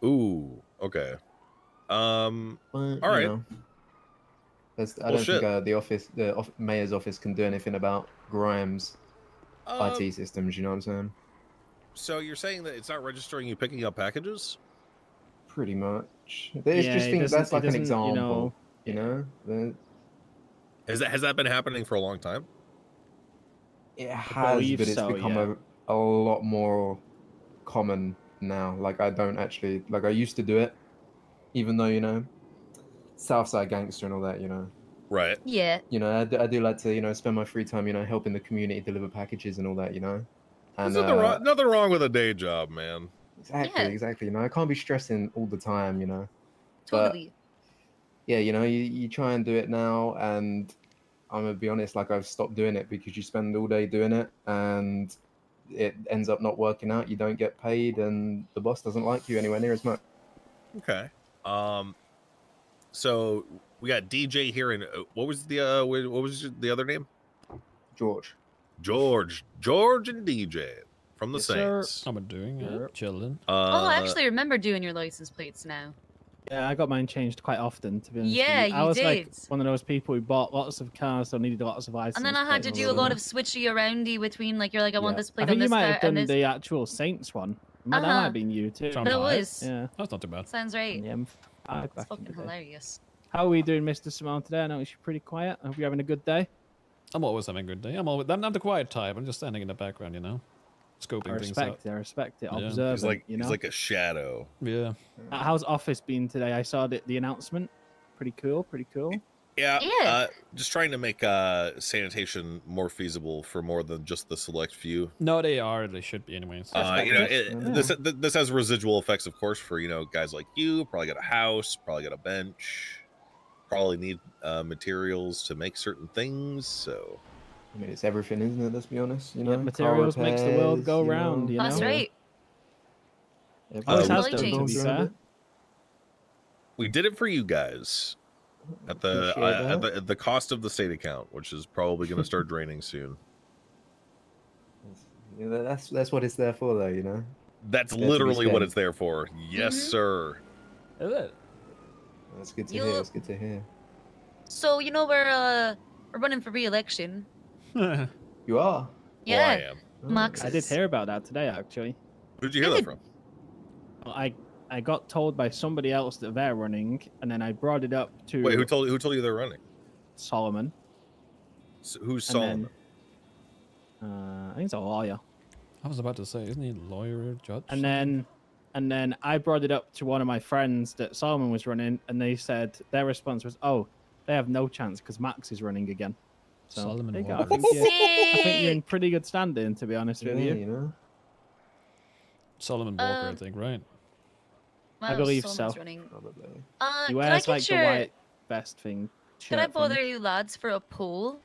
Ooh, okay. But All you right. know, I Well, don't think shit. the mayor's office can do anything about Grimes' IT Um, systems. You know what I'm saying? so you're saying that it's not registering you picking up packages? Pretty much. It's Yeah, just it think doesn't. that's It like an doesn't. You example. know. You Yeah. know, Has that been happening for a long time? it I has, believe but it's so. become Yeah. a lot more common now. Like I don't actually like I used to do it, even though Southside gangster and all that. Right. Yeah. I do like to spend my free time helping the community deliver packages and all that. There's And nothing wrong with a day job, man. Yeah. exactly. I can't be stressing all the time. But Totally. yeah, you try and do it now, and I'm gonna be honest, like I've stopped doing it because you spend all day doing it and it ends up not working out. You don't get paid, and the boss doesn't like you anywhere near as much. Okay. Um. So we got DJ here, and what was the other name? George. George, and DJ from the Yes, sir. Saints. How am I doing? Yeah, chilling. Oh, I actually remember doing your license plates now. Yeah, I got mine changed quite often, to be honest. Yeah, with you. I you was like did. one of those people who bought lots of cars, so needed lots of license. And then I had to plates. do a lot of switchy aroundy between, like, you're like, I want this I plate think on this you might car have done and this. the actual Saints one. That might have been you too. That was. Yeah, that's not too bad. Sounds right. Yeah, It's fucking hilarious. How are we doing, Mr. Simone, today? I noticed you're pretty quiet. I hope you're having a good day. I'm always having a good day. I'm not the quiet type. I'm just standing in the background, scoping things out. I respect it. Yeah. Observing, he's like a shadow. Yeah. How's office been today? I saw the announcement. Pretty cool. Pretty cool. Yeah. Just trying to make sanitation more feasible for more than just the select few. No, they are. They should be anyways. This has residual effects, of course, for guys like you. Probably got a house. Probably got a bench. Probably need materials to make certain things. So, I mean, it's everything, isn't it? Let's be honest. Materials makes the world go round. That's right. Always has done, to be fair. We did it for you guys at the cost of the state account, which is probably going to start draining soon. That's what it's there for, though. That's literally what it's there for. Yes, sir. Is it? That's good to hear. That's good to hear. So we're running for re-election. You are. Yeah. Well, I am. Max. I did hear about that today, actually. Who'd you hear that from? Well, I got told by somebody else that they're running, and then I brought it up to. Wait, who told you they're running? Solomon. So who's Solomon? I think it's a lawyer. I was about to say, isn't he a lawyer or judge? And then I brought it up to one of my friends that Solomon was running, and they said their response was, "Oh, they have no chance because Max is running again." So Solomon there you go. Walker. I think you're in pretty good standing, to be honest with you. Solomon Walker, I think, right? I believe so. Running. Probably. He Can wears I like get the white vest thing. Can I shirt bother thing. you lads for a poll?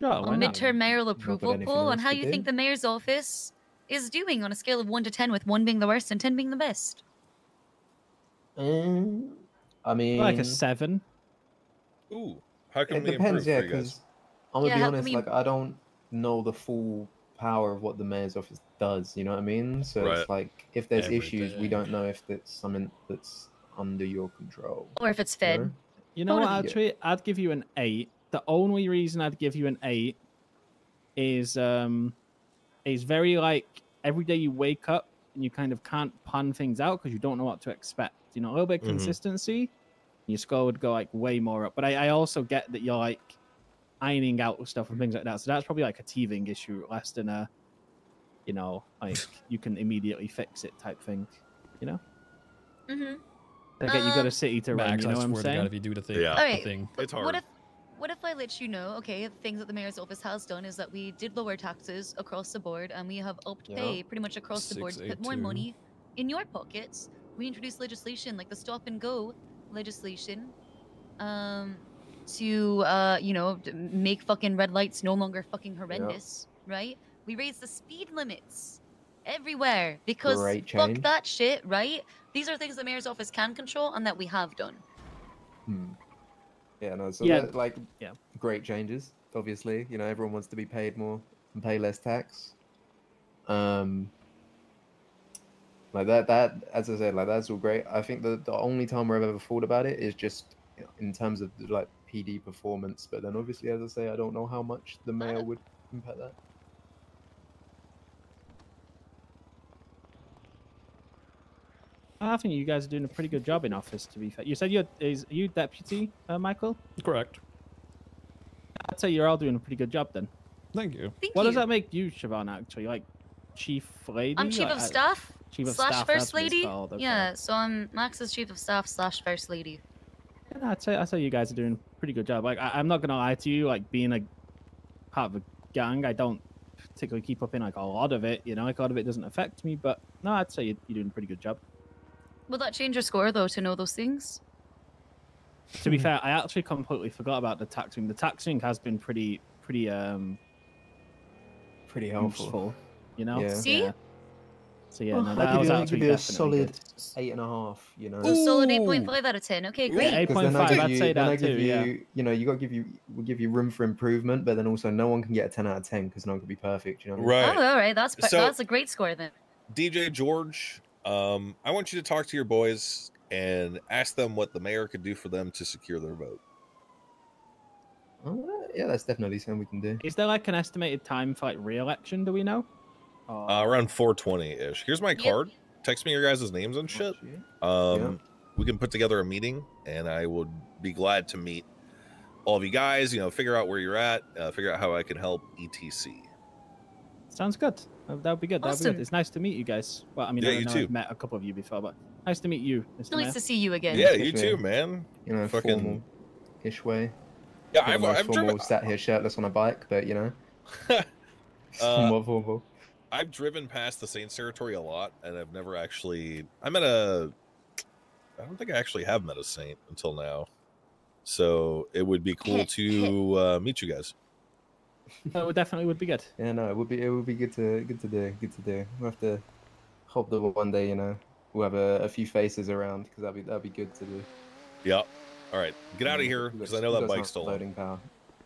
Sure, A why not? midterm mayoral approval anything poll on else how to you do. think the mayor's office is doing on a scale of 1 to 10, with 1 being the worst and 10 being the best. I mean, Like a 7. Ooh, how can it we depends, improve yeah, for you guys? because I'm gonna Yeah, be how honest, can we- like I don't know the full power of what the mayor's office does. You know what I mean? So Right. it's like if there's Every issues, we day. don't know if it's something that's under your control. Or if it's you fed. know? You know what, Totally. actually? I'd give you an 8. The only reason I'd give you an 8 is very like every day you wake up and you kind of can't plan things out because you don't know what to expect. A little bit of Mhm. consistency, your score would go like way more up. But I also get that you're like ironing out stuff and things like that. So that's probably like a teething issue less than a, like you can immediately fix it type thing. Mm-hmm. Again, you got a city to run. Max, You know I what I'm swear to God, saying? if you do the thing, Yeah. the Alright. thing. It's hard. What if I let you know, okay, the things that the mayor's office has done is that we did lower taxes across the board, and we have upped Yeah. pay pretty much across the board to put more 682. money in your pockets. We introduced legislation like the stop and go legislation, to make fucking red lights no longer fucking horrendous, right? We raised the speed limits everywhere because Great fuck change. that shit, right? These are things the mayor's office can control and that we have done. Yeah, no. So Yeah. yeah, great changes. Obviously, everyone wants to be paid more and pay less tax. Like that, as I said, like that's all great. I think the only time where I've ever thought about it is just in terms of like PD performance. But then obviously, as I say, I don't know how much the mayor would impact that. I think you guys are doing a pretty good job in office, to be fair. You said are you deputy, Michael? Correct. I'd say you're all doing a pretty good job then. Thank you. Thank What you. does that make you, Siobhan, actually? Like, chief lady? I'm chief Like, of staff Chief of slash staff, first that's what it's lady. called, okay. Yeah, so I'm Max's chief of staff slash first lady. Yeah, I'd say you guys are doing a pretty good job. Like, I'm not gonna lie to you. Like, being a part of a gang, I don't particularly keep up in like a lot of it. You know, like a lot of it doesn't affect me. But no, I'd say you're doing a pretty good job. Will that change your score though to know those things? To be fair, I actually completely forgot about the taxing. The taxing has been pretty Pretty helpful. useful. You know. Yeah. See? Yeah. So yeah, no, I'll that give was you, I'll actually give you a definitely solid good. 8.5. You know. So solid 8.5 out of 10. Okay, great. Yeah, 'Cause then 8.5. give I'd you- say then I that give too. Yeah. You know, you got to we'll give you room for improvement, but then also no one can get a 10 out of 10 because no one can be perfect. You know what I mean? Right. Oh, all right. That's So- that's a great score then. DJ George, I want you to talk to your boys and ask them what the mayor could do for them to secure their vote. Yeah, that's definitely something we can do. Is there like an estimated time for like re-election? Do we know? Or- Around 4:20-ish. Here's my Yep. card. Text me your guys' names and shit. We can put together a meeting, and I would be glad to meet all of you guys. You know, figure out where you're at, figure out how I can help, etc. Sounds good. That would be good. That would be Awesome. good. It's nice to meet you guys. Well, I mean, Yeah, I you know too. I've met a couple of you before, but nice to meet you, Mr. Nice Mayor. to see you again. Yeah, you especially, too, man. You know, Fucking- formal-ish way. Yeah, Not the most I've formal, driven. sat here shirtless on a bike, but you know, Uh, somewhat formal. I've driven past the Saints territory a lot, and I've never actually. I don't think I actually have met a Saint until now. So it would be cool to meet you guys. That definitely would be good. Yeah, no, it would be good to do. We'll have to hope that one day, you know, we'll have a few faces around because that'd be good to do. Yeah. All right, get out of here We've because got- I know we've that got bike's some still on. voting power.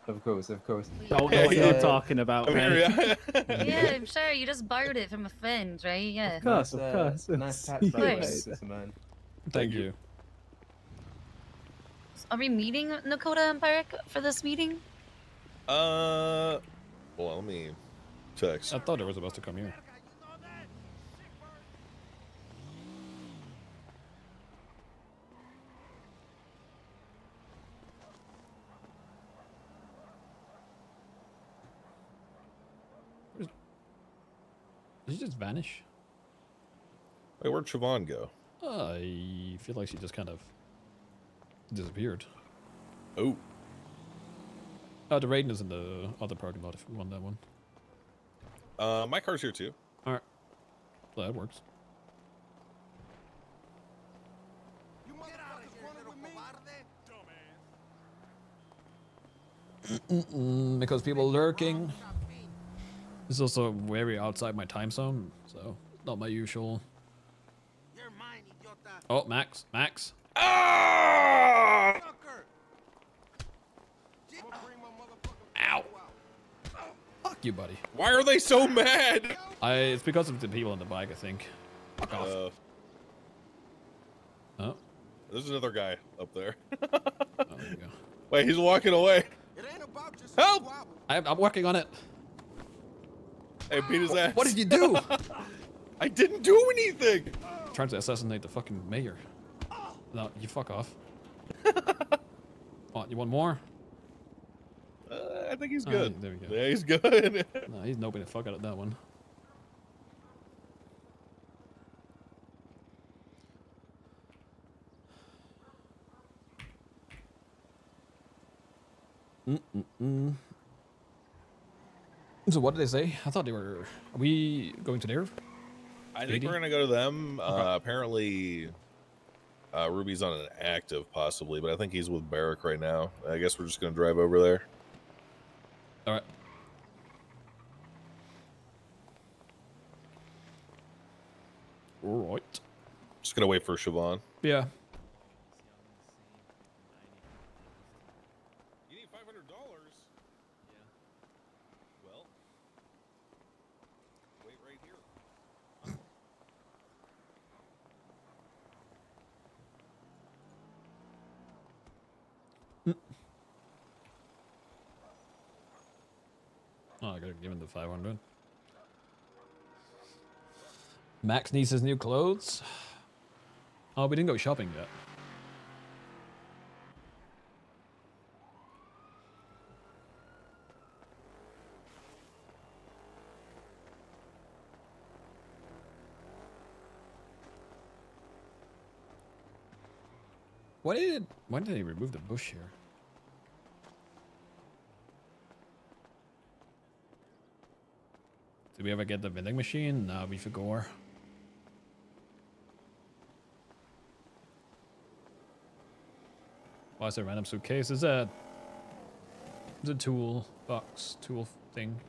Of course. Don't know Yeah, what yeah. you're talking about, I'm man. here, yeah. Yeah, I'm sure you just borrowed it from a friend, right? Yeah. Of course, Nice, of course. Nice patch, by the way, course. man. Thank you. Are we meeting Nakota and Barrick for this meeting? Well, let me text. I thought it was supposed to come here. Did she just vanish? Wait, where'd Siobhan go? I feel like she just kind of disappeared. Oh, Oh, the rating is in the other parking lot if you want that one. my car's here too. Alright. Well, that works. Because people lurking. This is also very outside my time zone, so not my usual. Oh, Max. Ah! Ow. Fuck you, buddy. Why are they so mad? It's because of the people on the bike, I think. Fuck off. Oh, There's another guy up there. oh, there you go. Wait, he's walking away. Help! I'm working on it. Hey, beat his ass. What did you do? I didn't do anything. Trying to assassinate the fucking mayor. No, you fuck off. Oh, you want more? I think he's Oh, good. there we go. Yeah, he's good. No, he's noping the fuck out of that one. So what did they say? I thought they were. Are we going to there? I think Lady? we're gonna go to them. Okay. Apparently, Ruby's on an active, possibly, but I think he's with Barrick right now. I guess we're just gonna drive over there. All right. All right. Just gonna wait for Siobhan. Yeah. You need $500. Yeah. Well, wait right here. Oh, I gotta give him the 500. Max needs his new clothes. Oh, we didn't go shopping yet. Why did they remove the bush here? Did we ever get the vending machine? No, we forgot. Why is there a random suitcase? Is that the tool box, tool thing?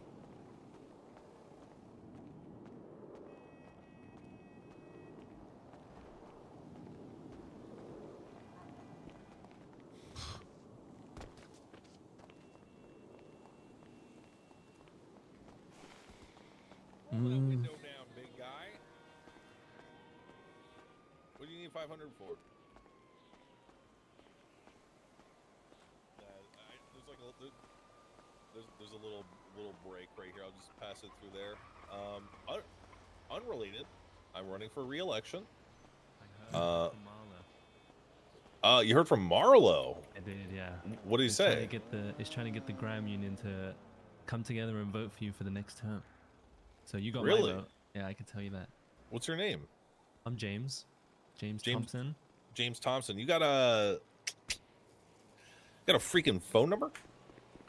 Window down, big guy. What do you need 500 for? There's like there's a little break right here. I'll just pass it through there. Unrelated. I'm running for re-election. You heard from Marlo. I did, yeah. What did he say? He's trying to get the Graham Union to come together and vote for you for the next term. So you got Really? my vote. Yeah, I can tell you that. What's your name? I'm James. James Thompson. James Thompson. You got a freaking phone number?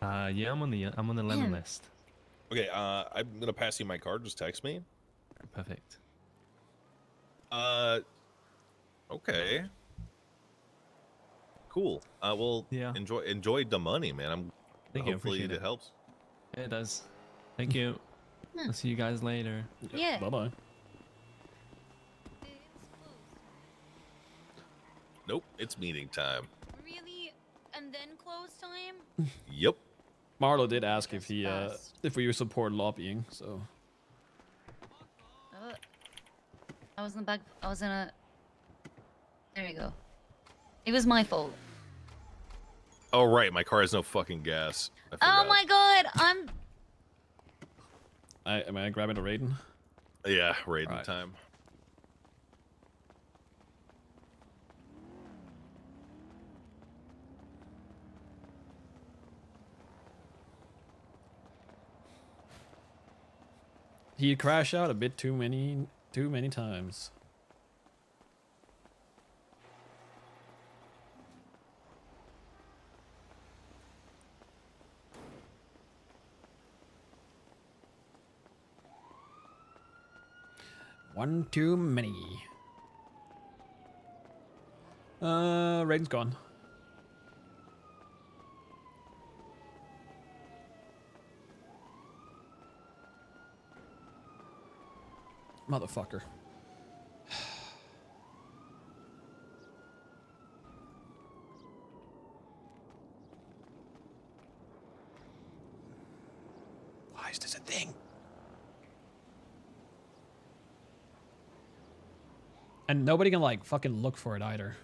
Yeah, I'm on the lemon list. Okay, I'm gonna pass you my card. Just text me. Perfect. Okay. Cool. Well, Yeah. enjoy the money, man. Thank you. Hopefully Appreciate it helps. It does. Thank you. I'll see you guys later. Yeah. Bye bye. Nope, it's meeting time. Really? And then close time? Yep. Marlo did ask if That's fast. if we support lobbying, so I was in the back. I was in a. There we go. It was my fault. Oh right, my car has no fucking gas. I Oh forgot. my god! am I grabbing a Raiden? Yeah, raiding Alright. time. He crashed out a bit too many times. One too many. Raiden's gone. Motherfucker. Why is this a thing? And nobody can like fucking look for it either.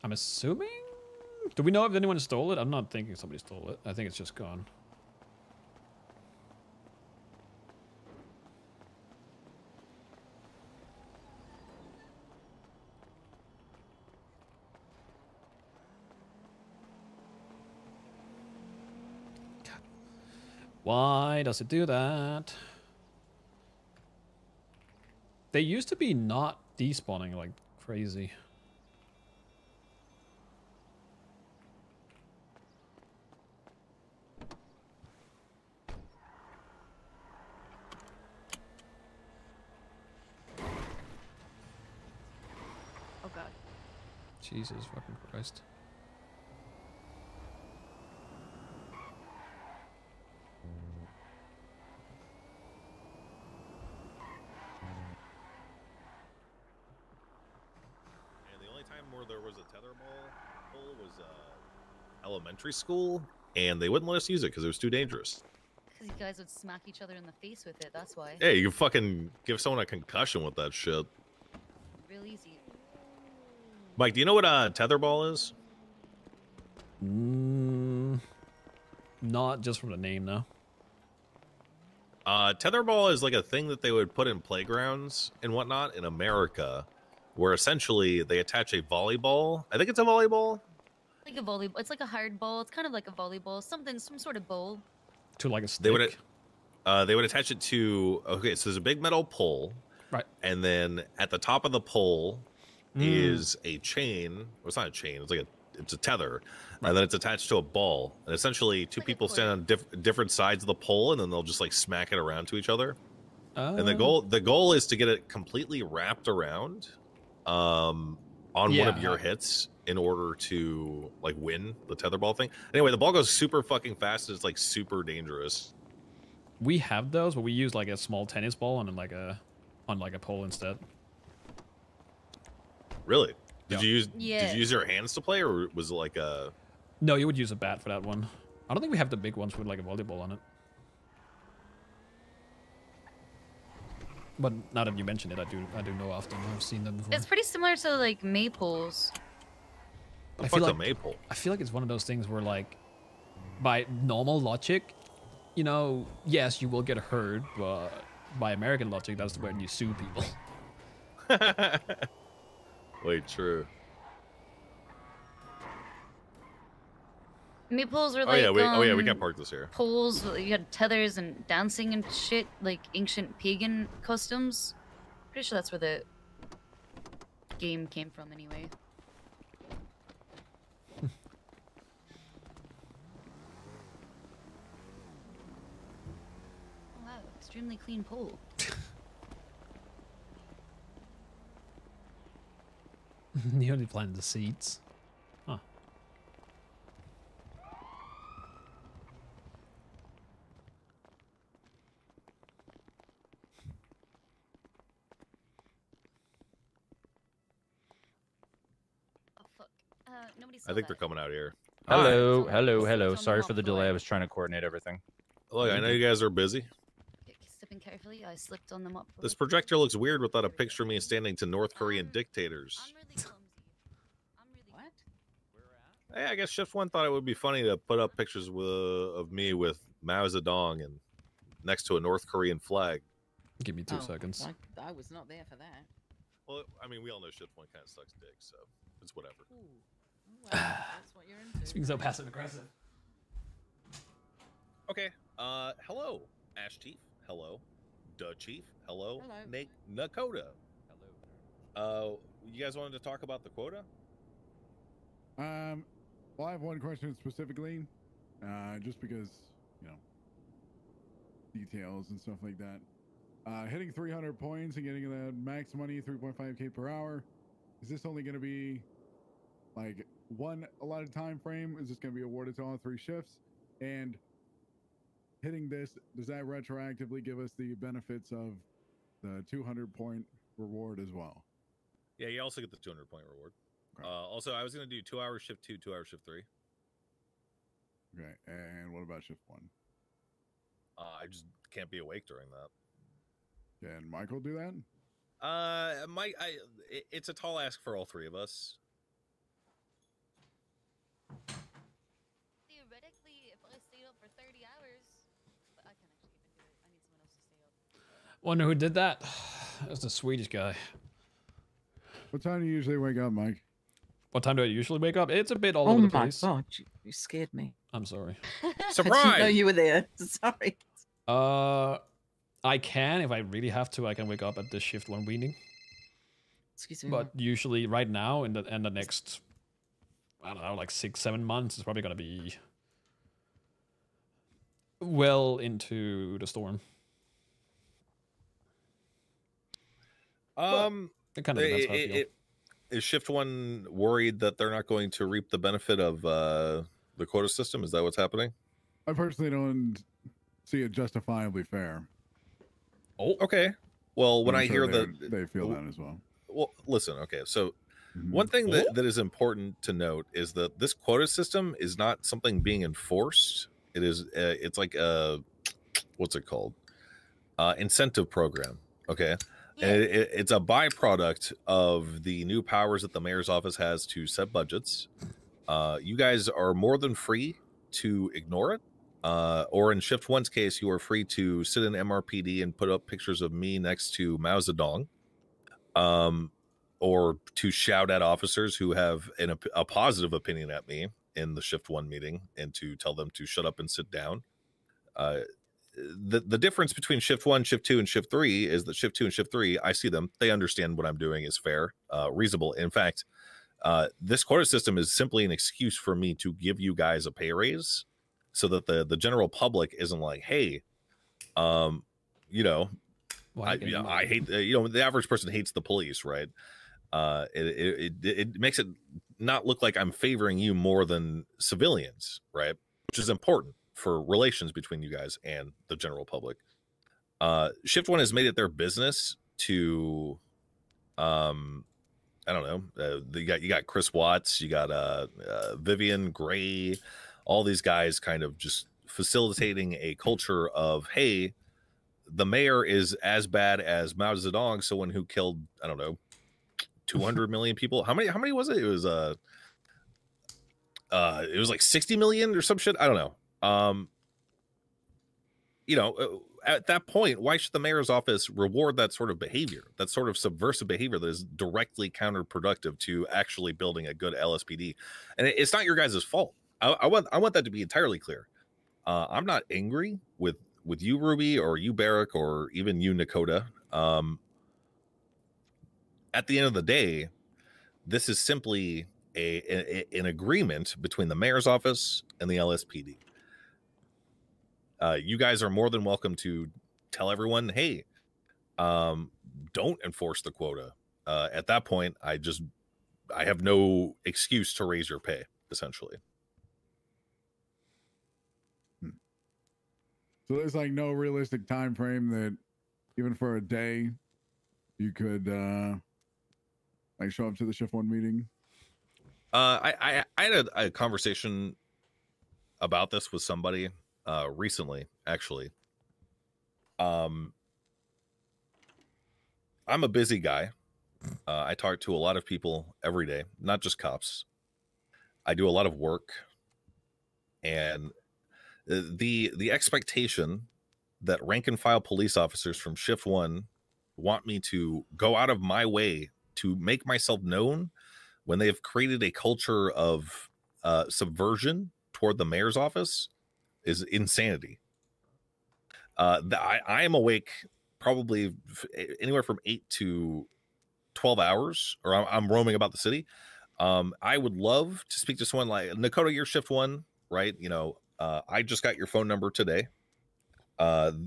I'm assuming? Do we know if anyone stole it? I'm not thinking somebody stole it. I think it's just gone. God. Why does it do that? They used to be not despawning like crazy. Oh god. Jesus fucking Christ. And the only time where there was a tetherball hole was elementary school, and they wouldn't let us use it because it was too dangerous. Because you guys would smack each other in the face with it. That's why. Hey, you can fucking give someone a concussion with that shit. real easy. Mike, do you know what a tetherball is? Not just from the name, no. Tetherball is like a thing that they would put in playgrounds and whatnot in America, where essentially they attach a volleyball. I think it's a volleyball. Like a volleyball. It's like a hard ball. It's kind of like a volleyball. Some sort of bowl. To like a stick. They would attach it to. Okay, so there's a big metal pole, right, and then at the top of the pole is a chain. Well, it's not a chain. It's a tether, and then it's attached to a ball. And essentially, two people stand on different sides of the pole, and then they'll just like smack it around to each other. And the goal is to get it completely wrapped around, on one of your hits in order to like win the tetherball thing. Anyway, the ball goes super fucking fast. And it's like super dangerous. We have those, but we use like a small tennis ball and like a pole instead. Really? Did you Yeah. use your hands to play, or was it like a? No, you would use a bat for that one. I don't think we have the big ones with like a volleyball on it. But now that you mention it, I do know often. I've seen them before. It's pretty similar to like maypoles. I feel like a maypole. I feel like it's one of those things where like, by normal logic, you know, yes, you will get hurt, but by American logic, that's when you sue people. Wait, true. Maypoles were Oh like yeah, we can't park this here. poles. You had tethers and dancing and shit, like ancient pagan customs. Pretty sure that's where the game came from, anyway. Oh, wow, extremely clean pole. You only planted the seeds. Huh. Oh fuck. Nobody saw I think that. they're coming out here. Hello, Hi. hello, hello. Someone Sorry on for the the delay. I floor. was trying to coordinate everything. Look, I know you guys are busy. Okay, stepping carefully. I slipped on them up. This projector looks weird without a picture of me standing to North Korean dictators. I'm really clumsy. I'm really what? Hey, I guess Shift One thought it would be funny to put up pictures of me with Mao Zedong and next to a North Korean flag. Give me 2 seconds. I was not there for that. Well, I mean, we all know Shift One kind of sucks dick, so it's whatever. Ooh. Well, that's what you're into. It's being so passive aggressive. Okay. Hello, Ash Chief. Hello, Duh Chief. Hello, Hello. Nakota. Hello. You guys wanted to talk about the quota? Well, I have one question specifically, just because, you know, details and stuff like that. Hitting 300 points and getting the max money, 3.5k per hour. Is this only going to be like one allotted time frame? Is this going to be awarded to all 3 shifts? And hitting this, does that retroactively give us the benefits of the 200-point reward as well? Yeah, you also get the 200-point reward. Okay. Also, I was going to do 2-hour shift 2, 2-hour shift 3. Okay, and what about shift 1? I just can't be awake during that. Can Michael do that? It's a tall ask for all 3 of us. Theoretically, if I stayed up for 30 hours, but I can't actually even do it. I need someone else to stay up. Wonder who did that? It was the Swedish guy. What time do you usually wake up, Mike? What time do I usually wake up? It's a bit all over the place. Oh my god, you scared me. I'm sorry. Surprise! I didn't know you were there. Sorry. I can, if I really have to, I can wake up at this shift one meeting. Excuse me. But usually right now in the next, I don't know, like 6-7 months, it's probably gonna be well into the storm. It kind of depends how I feel. Is Shift One worried that they're not going to reap the benefit of the quota system? Is that what's happening? I personally don't see it justifiably fair. Oh, okay. Well, when I hear that they feel that as well. Well, listen. Okay, so one thing that is important to note is that this quota system is not something being enforced. It is. It's like a what's it called? Incentive program. Okay. And it's a byproduct of the new powers that the mayor's office has to set budgets. You guys are more than free to ignore it. Or in Shift One's case, you are free to sit in MRPD and put up pictures of me next to Mao Zedong. Or to shout at officers who have a positive opinion at me in the Shift One meeting, and to tell them to shut up and sit down. The difference between Shift One, Shift Two, and Shift Three is that Shift Two and Shift Three, I see them. They understand what I'm doing is fair, reasonable. In fact, this quota system is simply an excuse for me to give you guys a pay raise, so that the general public isn't like, hey, you know, I hate, you know, the average person hates the police, right? It makes it not look like I'm favoring you more than civilians, right? Which is important for relations between you guys and the general public. Shift One has made it their business to, I don't know, you got Chris Watts, you got Vivian Gray, all these guys kind of just facilitating a culture of, hey, the mayor is as bad as Mao Zedong, someone who killed, I don't know, 200 million people. How many was it? It was like 60 million or some shit. I don't know. You know, at that point, why should the mayor's office reward that sort of behavior, that sort of subversive behavior that is directly counterproductive to actually building a good LSPD? And it's not your guys' fault. I want that to be entirely clear. I'm not angry with you, Ruby, or you, Barrick, or even you, Nakota. At the end of the day, this is simply an agreement between the mayor's office and the LSPD. You guys are more than welcome to tell everyone, hey, don't enforce the quota. At that point, I have no excuse to raise your pay, essentially. So there's like no realistic time frame that even for a day you could like show up to the Shift One meeting. I had a conversation about this with somebody recently, actually. I'm a busy guy. I talk to a lot of people every day, not just cops. I do a lot of work, and the expectation that rank and file police officers from Shift One want me to go out of my way to make myself known when they have created a culture of subversion toward the mayor's office is insanity. I am awake probably anywhere from 8 to 12 hours, or I'm roaming about the city. I would love to speak to someone like Nakota, you're Shift One, right? You know, I just got your phone number today.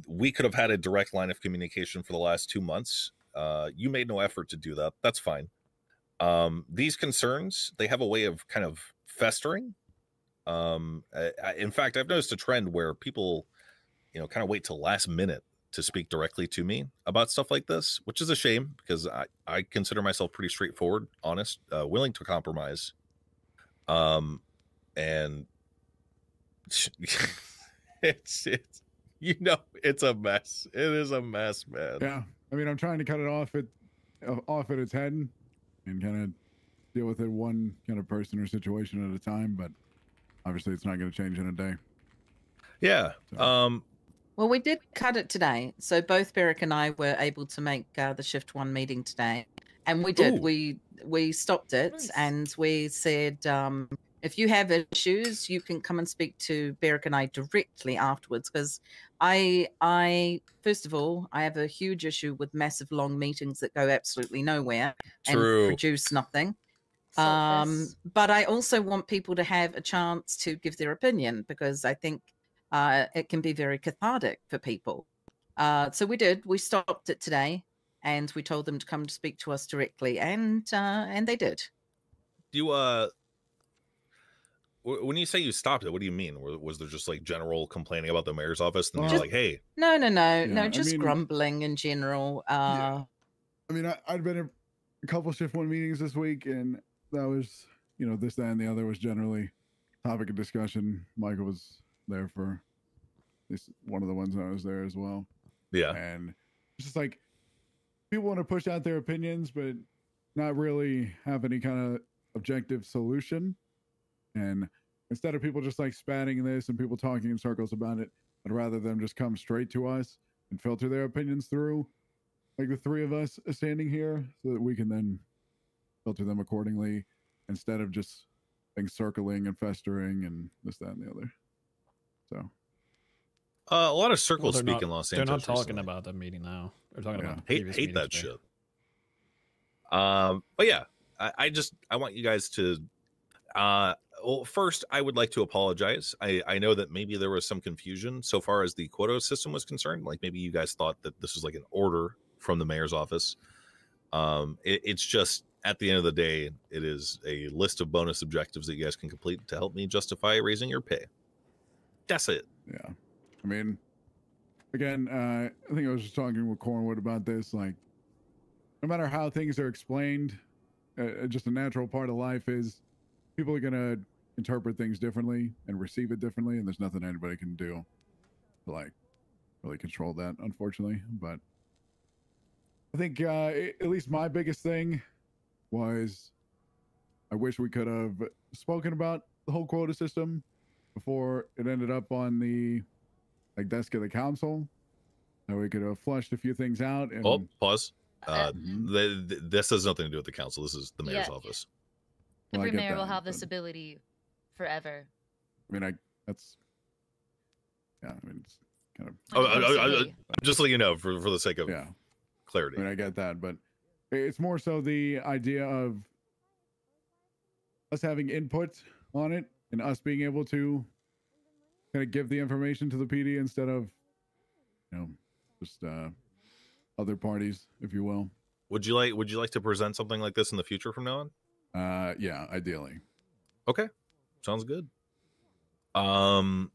We could have had a direct line of communication for the last 2 months. You made no effort to do that. That's fine. These concerns, they have a way of kind of festering. In fact, I've noticed a trend where people, you know, kind of wait till last minute to speak directly to me about stuff like this, which is a shame because I consider myself pretty straightforward, honest, willing to compromise. And it's you know, it's a mess. It is a mess, man. Yeah, I mean, I'm trying to cut it off at its head and kind of deal with it one kind of person or situation at a time, but obviously it's not going to change in a day. Yeah. So. Well, we did cut it today, so both Beric and I were able to make the Shift One meeting today, and we did. Ooh. We stopped it, Nice. and we said, if you have issues, you can come and speak to Beric and I directly afterwards. Because I first of all, I have a huge issue with massive long meetings that go absolutely nowhere True. and produce nothing. But I also want people to have a chance to give their opinion, because I think it can be very cathartic for people. So we did. We stopped it today, and we told them to come to speak to us directly, and they did. Do you when you say you stopped it, what do you mean? Was there just like general complaining about the mayor's office, and you're like, hey? No, I just mean- grumbling in general. Yeah. I mean, I'd been in a couple Shift One meetings this week, and that was, you know, this, that, and the other was generally topic of discussion. Michael was there for at least one of the ones I was there as well. Yeah. And it's just like people want to push out their opinions, but not really have any kind of objective solution. And instead of people just like spatting this and people talking in circles about it, I'd rather them just come straight to us and filter their opinions through, like the three of us standing here, so that we can then filter them accordingly instead of just things circling and festering and this, that, and the other. So a lot of circle they're speak not- in Los They're Angeles. not talking recently. about that meeting now. They're talking Yeah. about the previous hate meeting that today. shit. But yeah, I want you guys to well, first I would like to apologize. I know that maybe there was some confusion so far as the quota system was concerned. Like maybe you guys thought that this was like an order from the mayor's office. It's just at the end of the day, it is a list of bonus objectives that you guys can complete to help me justify raising your pay. That's it. yeah, I mean, again, I think I was just talking with Cornwood about this. Like, no matter how things are explained, just a natural part of life is people are gonna interpret things differently and receive it differently, and there's nothing anybody can do to like really control that, unfortunately. But I think at least my biggest thing was I wish we could have spoken about the whole quota system before it ended up on the like desk of the council. That we could have flushed a few things out. And Oh, pause. Mhm. This has nothing to do with the council. This is the mayor's Yeah. office. Well, I Every get mayor will that, have this but- ability forever. I mean, that's yeah. I mean, it's kind of Oh, Unfortunately. just so you know, for the sake of yeah. clarity. I mean, I get that, but it's more so the idea of us having input on it and us being able to kind of give the information to the PD instead of, just other parties, if you will. Would you like to present something like this in the future from now on? Yeah, ideally. Okay, sounds good. Do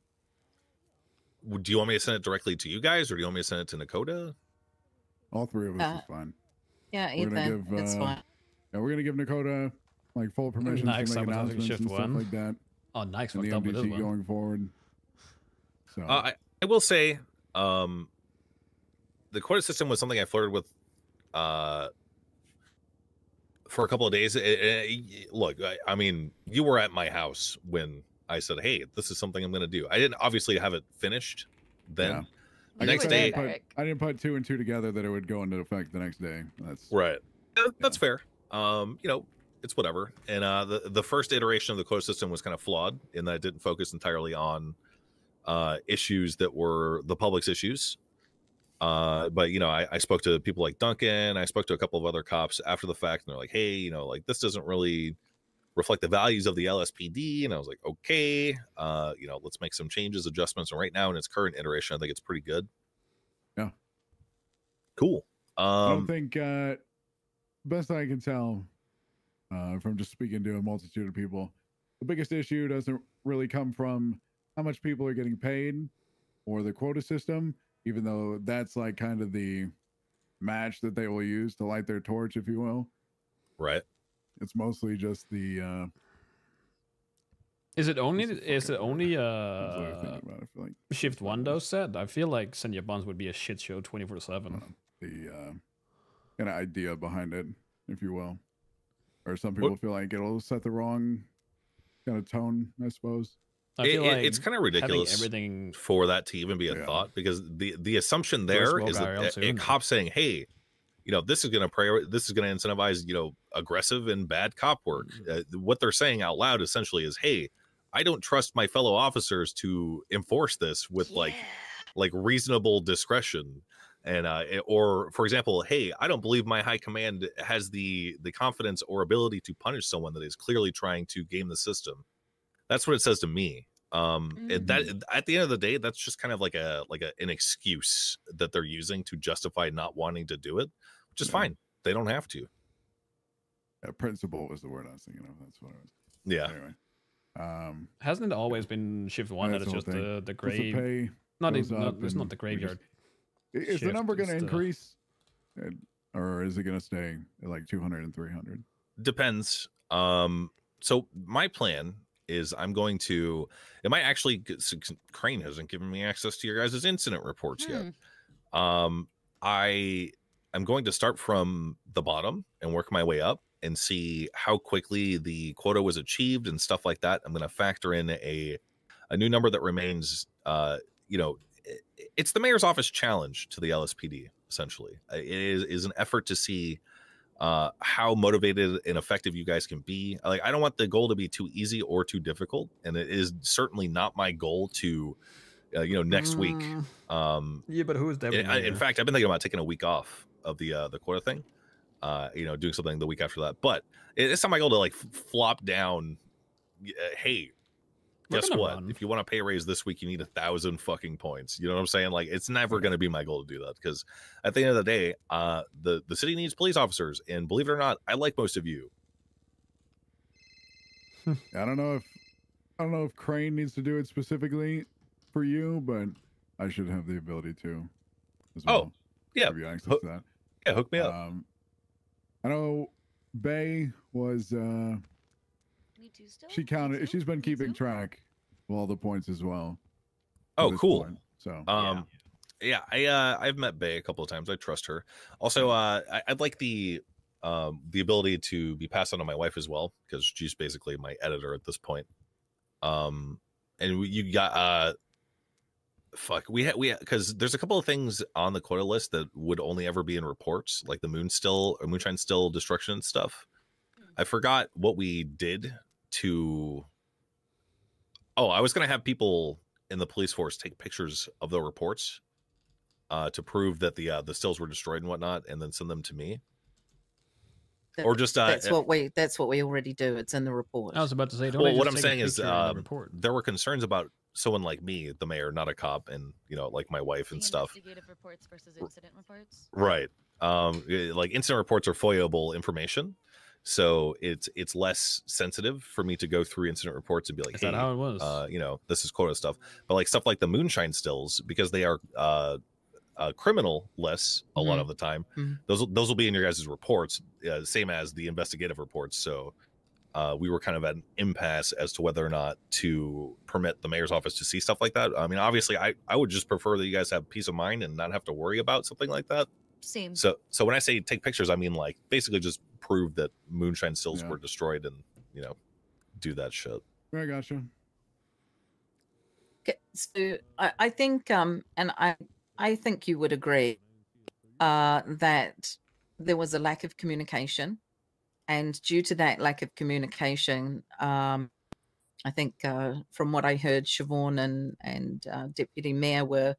you want me to send it directly to you guys, or do you want me to send it to Nakota? All three of us is fine. Yeah, We're gonna either. give, It's fine. Yeah, we're gonna give Nakota like full permission Nice, to I make was having announcements shift and stuff one. like that Oh, nice. in the Fucked up with this MDT one. going forward. So I will say, the quota system was something I flirted with for a couple of days. Look, I mean, you were at my house when I said, "Hey, this is something I'm going to do." I didn't obviously have it finished then. Yeah. The I next guess day, I didn't put two and two together that it would go into effect the next day. That's right? That's fair. It's whatever. And the first iteration of the quota system was kind of flawed in that it didn't focus entirely on issues that were the public's issues. But I spoke to people like Duncan. I spoke to a couple of other cops after the fact, and they're like, "Hey, like this doesn't really reflect the values of the LSPD." And I was like, "Okay, let's make some changes, adjustments." And right now, in its current iteration, I think it's pretty good. Yeah. Cool. I don't think best I can tell from just speaking to a multitude of people, the biggest issue doesn't really come from how much people are getting paid or the quota system, even though that's like kind of the match that they will use to light their torch, if you will. Right. It's mostly just the Is it only This is is it fucking only that's what I was thinking about. I feel like shift one though set? I feel like Senja Bonds would be a shit show 24/7. the kind of idea behind it, if you will. Or some people feel like it'll set the wrong kind of tone, I suppose. I feel like It's kind of having ridiculous everything. for that to even be a Yeah. thought, because the assumption Throw a there smoke is barrel that a soon. cop saying, "Hey, this is going to incentivize aggressive and bad cop work." What they're saying out loud essentially is, "Hey, I don't trust my fellow officers to enforce this with like reasonable discretion." And or for example, "Hey, I don't believe my high command has the confidence or ability to punish someone that is clearly trying to game the system." That's what it says to me. That at the end of the day, that's just kind of like an excuse that they're using to justify not wanting to do it, which is Yeah. fine. They don't have to. Yeah, principle was the word I was thinking of. That's what I was. Yeah. Anyway, Hasn't it always been shift one? That's That it's the just whole the just the grave. pay Not goes even. up It's not and the we just- graveyard. Is the shift, number going to it's the- increase, or is it going to stay at like 200 and 300? Depends. So my plan is it might actually Crane hasn't given me access to your guys' incident reports yet. I I'm going to start from the bottom and work my way up and see how quickly the quota was achieved and stuff like that. I'm going to factor in a new number that remains, it's the mayor's office challenge to the LSPD, essentially. It is an effort to see how motivated and effective you guys can be. Like, I don't want the goal to be too easy or too difficult, and it is certainly not my goal to next week. Yeah, but who is that? In fact, I've been thinking about taking a week off of the quota thing, doing something the week after that. But it's not my goal to like flop down. Hey, guess what? If you want to pay a raise this week, you need 1,000 fucking points. You know what I'm saying? Like, it's never going to be my goal to do that, because at the end of the day, the city needs police officers, and believe it or not, I like most of you. I don't know if Crane needs to do it specifically for you, but I should have the ability to as well. Oh, yeah. Give you access to that. Yeah, hook me up. I know Bay was she counted. She's been keeping track of all the points as well. Oh, cool. Point. So yeah, I've met Bay a couple of times. I trust her. Also, I'd like the ability to be passed on to my wife as well, because she's basically my editor at this point. And you got because there's a couple of things on the quota list that would only ever be in reports, like the moonshine still destruction and stuff. I forgot what we did to. Oh, I was gonna have people in the police force take pictures of the reports to prove that the stills were destroyed and whatnot, and then send them to me. Or just that's what we already do. It's in the report. I was about to say. Well, what I'm saying is, there were concerns about someone like me, the mayor, not a cop, and like my wife and stuff. Investigative reports versus incident reports. Right. Like incident reports are FOIA-able information, so it's less sensitive for me to go through incident reports and be like, Is that how it was? This is quota stuff. But like stuff like the moonshine stills, because they are criminal-less a lot of the time, those will be in your guys' reports, same as the investigative reports. So we were kind of at an impasse as to whether or not to permit the mayor's office to see stuff like that. I mean, obviously, I would just prefer that you guys have peace of mind and not have to worry about something like that. Same. So when I say take pictures, I mean like basically just prove that moonshine stills were destroyed and do that shit. I gotcha. Okay, so I think and I think you would agree that there was a lack of communication. And due to that lack of communication, I think from what I heard, Siobhan and Deputy Mayor were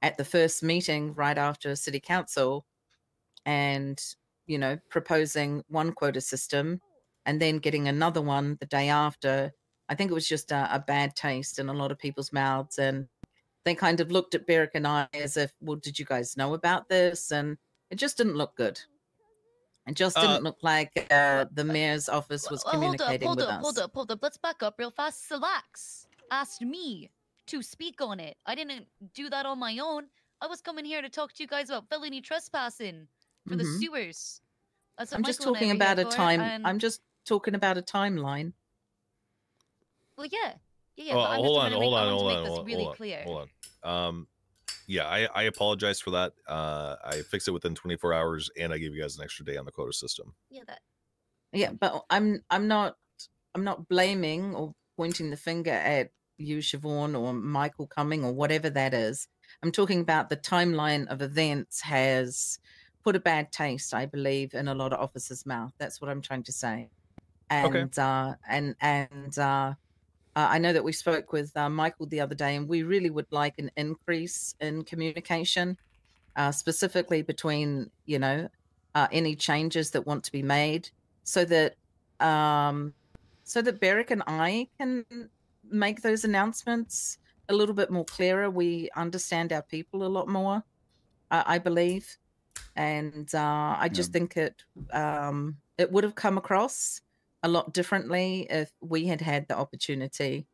at the first meeting right after City Council and, proposing one quota system and then getting another one the day after. I think it was just a bad taste in a lot of people's mouths. And they kind of looked at Beric and I as if, well, did you guys know about this? And it just didn't look good. It just didn't look like the mayor's office was communicating with us. Hold up. Let's back up real fast. Salax asked me to speak on it. I didn't do that on my own. I was coming here to talk to you guys about felony trespassing for the sewers. I'm just talking about a time. I'm just talking about a timeline. Well, yeah. Oh, hold on. Yeah, I apologize for that. I fixed it within 24 hours, and I gave you guys an extra day on the quota system. Yeah, but I'm not blaming or pointing the finger at you, Siobhan, or Michael Cumming, or whatever that is. I'm talking about the timeline of events has put a bad taste, I believe, in a lot of officers' mouth. That's what I'm trying to say. And I know that we spoke with Michael the other day, and we really would like an increase in communication, specifically between, any changes that want to be made, so that Beric and I can make those announcements a little bit more clearer. We understand our people a lot more, I believe, and I just think it would have come across a lot differently if we had had the opportunity.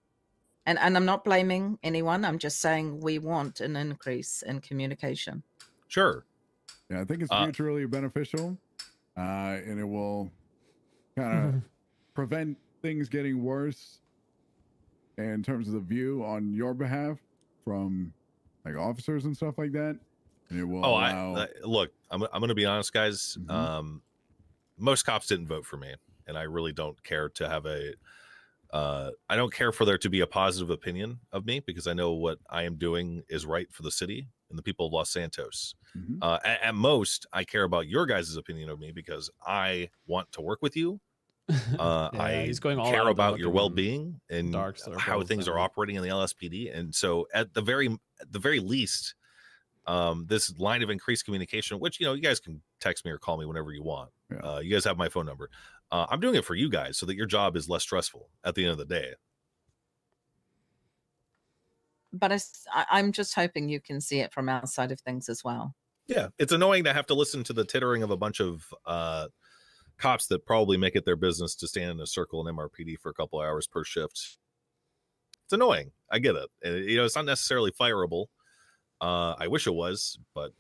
And I'm not blaming anyone. I'm just saying we want an increase in communication. Sure. Yeah, I think it's mutually beneficial, and it will kind of prevent things getting worse in terms of the view on your behalf from like officers and stuff like that. And it will Oh, allow... look, I'm going to be honest, guys. Mhm. Most cops didn't vote for me, and I really don't care to have I don't care for there to be a positive opinion of me, because I know what I am doing is right for the city and the people of Los Santos. Mhm. At most, I care about your guys' opinion of me because I want to work with you. I he's going all care out the about your fucking well-being and dark how circles things are and- operating in the LSPD. And so at the very least, this line of increased communication, which, you guys can text me or call me whenever you want. Yeah. You guys have my phone number. I'm doing it for you guys so that your job is less stressful at the end of the day. But I'm just hoping you can see it from our side of things as well. Yeah, it's annoying to have to listen to the tittering of a bunch of cops that probably make it their business to stand in a circle in MRPD for a couple hours per shift. It's annoying. I get it. And, it's not necessarily fireable. I wish it was, but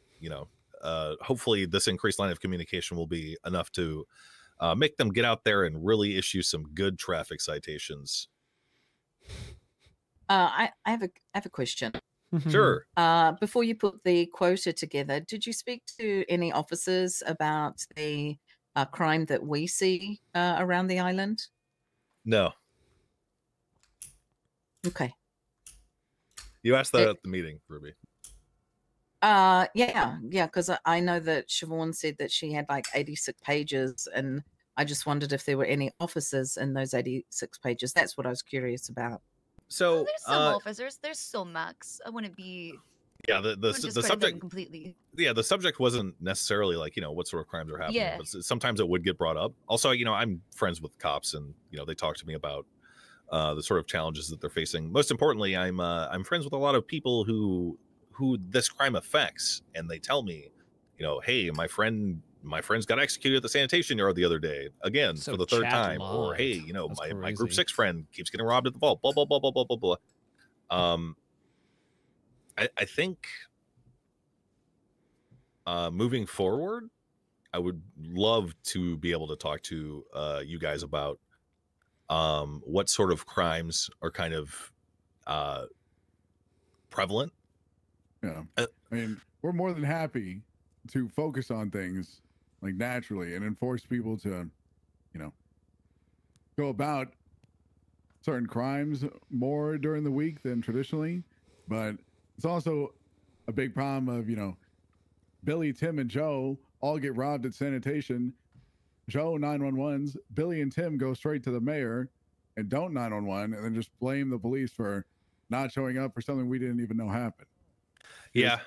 hopefully this increased line of communication will be enough to make them get out there and really issue some good traffic citations. I have a question. Sure. Before you put the quota together, did you speak to any officers about the crime that we see around the island? No. Okay. You asked that at the meeting, Ruby. Yeah, because I know that Siobhan said that she had like 86 pages, and I just wondered if there were any officers in those 86 pages. That's what I was curious about. So there's some officers. There's some Max. I wouldn't be. Yeah, I wouldn't the discredit them subject completely. Yeah, the subject wasn't necessarily like, what sort of crimes are happening, Yeah. but sometimes it would get brought up. Also, I'm friends with cops, and they talk to me about the sort of challenges that they're facing. Most importantly, I'm friends with a lot of people who this crime affects, and they tell me, hey, my friends got executed at the sanitation yard the other day, again, So for the third chat time. Or lied. hey, That's my group crazy. 6 friend keeps getting robbed at the vault, blah blah blah blah blah blah blah. I think moving forward, I would love to be able to talk to you guys about what sort of crimes are kind of prevalent. Yeah. I mean, we're more than happy to focus on things like naturally and enforce people to, go about certain crimes more during the week than traditionally. But it's also a big problem of, Billy, Tim, and Joe all get robbed at sanitation. Joe 911s, Billy and Tim go straight to the mayor and don't 911, and then just blame the police for not showing up for something we didn't even know happened. Yeah.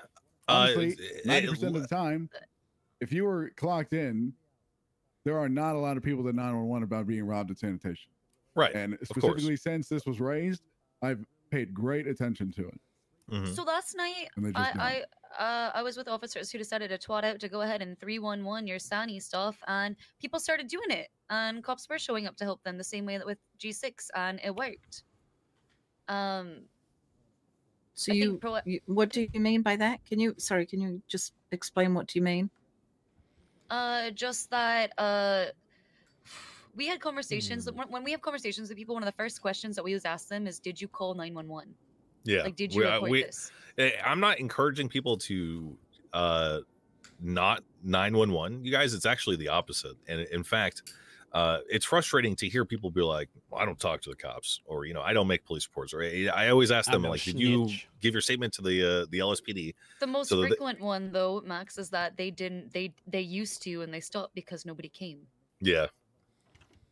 Honestly, 90% of the time, if you were clocked in, there are not a lot of people that 911 about being robbed at sanitation. Right. And specifically since this was raised, I've paid great attention to it. Mm-hmm. So last night, And they just don't. I was with officers who decided to twat out to go ahead and 311 your Sani stuff, and people started doing it, and cops were showing up to help them the same way that with G6, and it worked. So I you, think what do you mean by that? Can you just explain what do you mean? Just that we had conversations. When we have conversations with people, one of the first questions that we always ask them is, "Did you call 911?" Yeah. Like, did you report this? I'm not encouraging people to not 911. You guys, it's actually the opposite. And in fact, it's frustrating to hear people be like, well, I don't talk to the cops, or, I don't make police reports. Or I always ask them, I'm no like, did you snitch. give your statement to the LSPD? The most so that frequent one, though, Max, is that they didn't. They used to, and they stopped because nobody came. Yeah.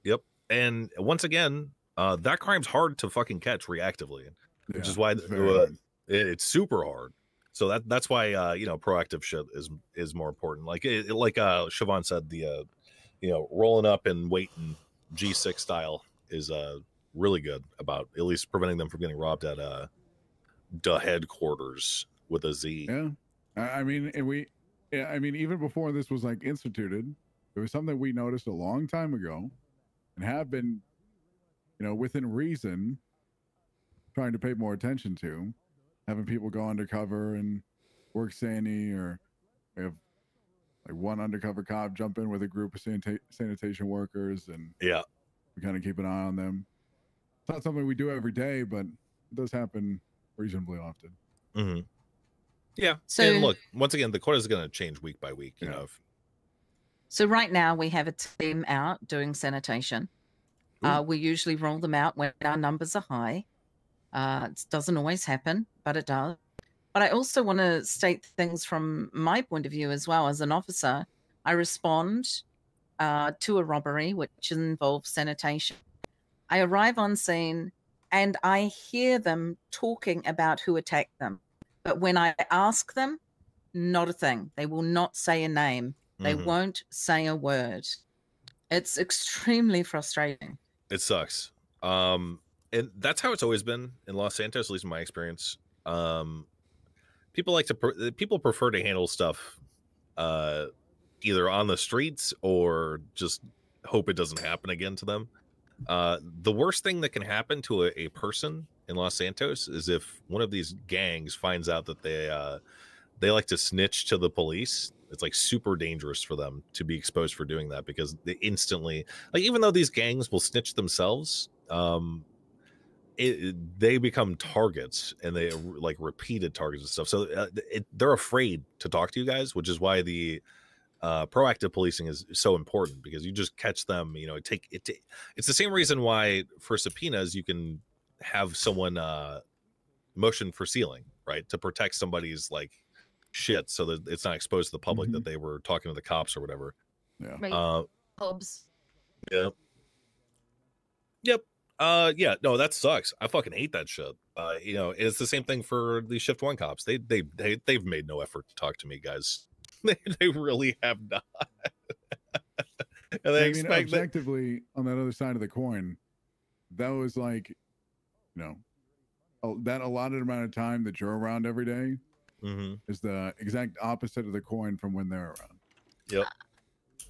Yep. And once again, that crime's hard to fucking catch reactively, which is why it's very hard. it's super hard. So that's why proactive shit is more important. Like Siobhan said, the rolling up and waiting G6 style is really good about at least preventing them from getting robbed at the headquarters with a Z. Yeah. I mean, even before this was like instituted, it was something we noticed a long time ago and have been, within reason, trying to pay more attention to, having people go undercover and work Sani, or we have like one undercover cop jump in with a group of sanitation workers, and Yeah. we kind of keep an eye on them. It's not something we do every day, but it does happen reasonably often. Mm-hmm. Yeah. So And look, once again, the quota is going to change week by week. You Yeah. know. So right now we have a team out doing sanitation. We usually roll them out when our numbers are high. It doesn't always happen, but it does. But I also want to state things from my point of view as well. As an officer, I respond to a robbery, which involves sanitation. I arrive on scene and I hear them talking about who attacked them. But when I ask them, not a thing. They will not say a name. They Mhm. won't say a word. It's extremely frustrating. It sucks. And that's how it's always been in Los Santos, at least in my experience. People like to people prefer to handle stuff either on the streets or just hope it doesn't happen again to them. The worst thing that can happen to a person in Los Santos is if one of these gangs finds out that they like to snitch to the police. It's like super dangerous for them to be exposed for doing that, because they instantly, like, even though these gangs will snitch themselves, they become targets, and they like repeated targets and stuff. So they're afraid to talk to you guys, which is why the proactive policing is so important, because you just catch them. You know, it's the same reason why for subpoenas you can have someone motion for sealing, right, to protect somebody's like shit, so that it's not exposed to the public that they were talking to the cops or whatever. Yeah. Right. Hubs. Yep. Yeah, no, that sucks. I fucking hate that shit. You know, it's the same thing for the Shift 1 cops. They've made no effort to talk to me, guys. They really have not. And they expect objectively, on that other side of the coin, that was like, you know, that allotted amount of time that you're around every day is the exact opposite of the coin from when they're around. Yep.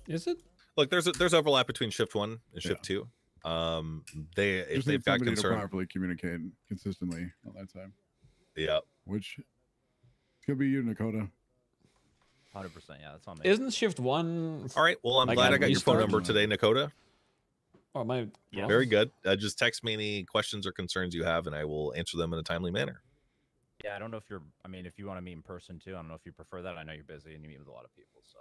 Is it? Look, there's overlap between Shift 1 and Shift 2. If they've got concern, to properly communicate consistently all that time. Yeah. Which it's gonna be you, Nakota. 100%. Yeah, that's on me. Isn't Shift 1? All right. Well, I'm like glad a I got your phone restart? number today, Nakota. Oh, my. Yeah. Very good. Just text me any questions or concerns you have, and I will answer them in a timely manner. Yeah, I don't know if you're. I mean, if you want to meet in person too, I don't know if you prefer that. I know you're busy and you meet with a lot of people, so.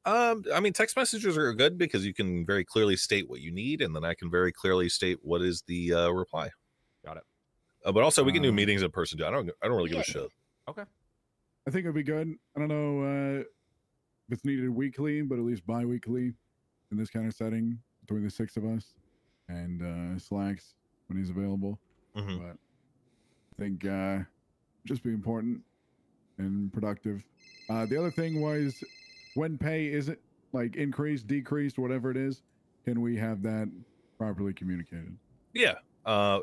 I mean, text messages are good because you can very clearly state what you need, and then I can very clearly state what is the reply. Got it. But also, we can do meetings in person too. I don't really give a shit. Okay. I think it'd be good. I don't know if it's needed weekly, but at least bi-weekly in this kind of setting between the 6 of us, and Slacks when he's available. But I think just be important and productive. The other thing was, when pay isn't like increased, decreased, whatever it is, can we have that properly communicated? Yeah.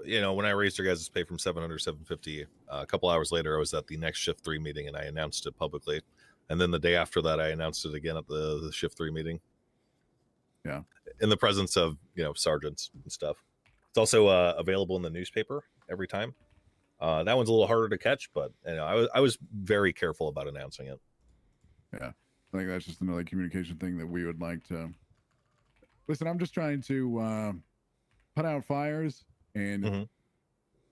You know, when I raised your guys' pay from 700 to 750, a couple hours later, I was at the next Shift 3 meeting and I announced it publicly. And then the day after that, I announced it again at the Shift 3 meeting. Yeah. In the presence of, you know, sergeants and stuff. It's also available in the newspaper every time. That one's a little harder to catch, but you know, I was very careful about announcing it. Yeah. I think that's just another communication thing that we would like to. Listen, I'm just trying to put out fires, and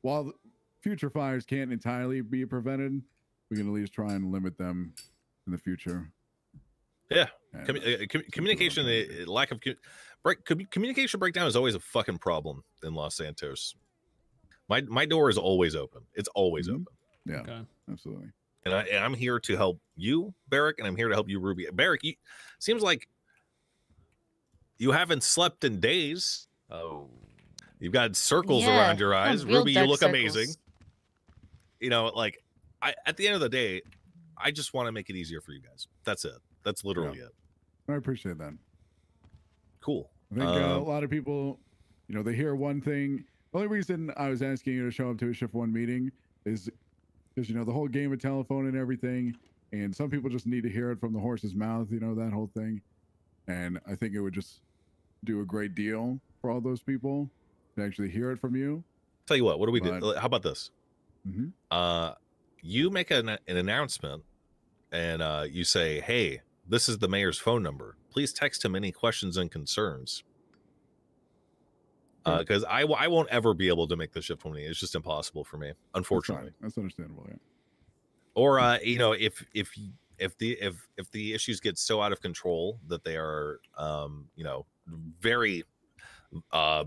while future fires can't entirely be prevented, we can at least try and limit them in the future. Yeah. Communication, lack of communication breakdown is always a fucking problem in Los Santos. My door is always open. It's always open. Yeah, Okay. absolutely. And I'm here to help you, Barrick, and I'm here to help you, Ruby. Barrick, seems like you haven't slept in days. Oh. You've got circles Yeah, around your eyes. real Ruby, you dark look circles. amazing. You know, like, at the end of the day, I just want to make it easier for you guys. That's it. That's literally it. I appreciate that. Cool. I think a lot of people, you know, they hear one thing. The only reason I was asking you to show up to a Shift 1 meeting is because, you know, the whole game of telephone and everything, and some people just need to hear it from the horse's mouth, you know, that whole thing. And I think it would just do a great deal for all those people to actually hear it from you. Tell you what do we do? How about this? Mm-hmm. You make an announcement, and you say, hey, this is the mayor's phone number. Please text him any questions and concerns. Because I won't ever be able to make the Shift 20. It's just impossible for me, unfortunately. That's understandable, yeah. Or you know, if the issues get so out of control that they are you know, very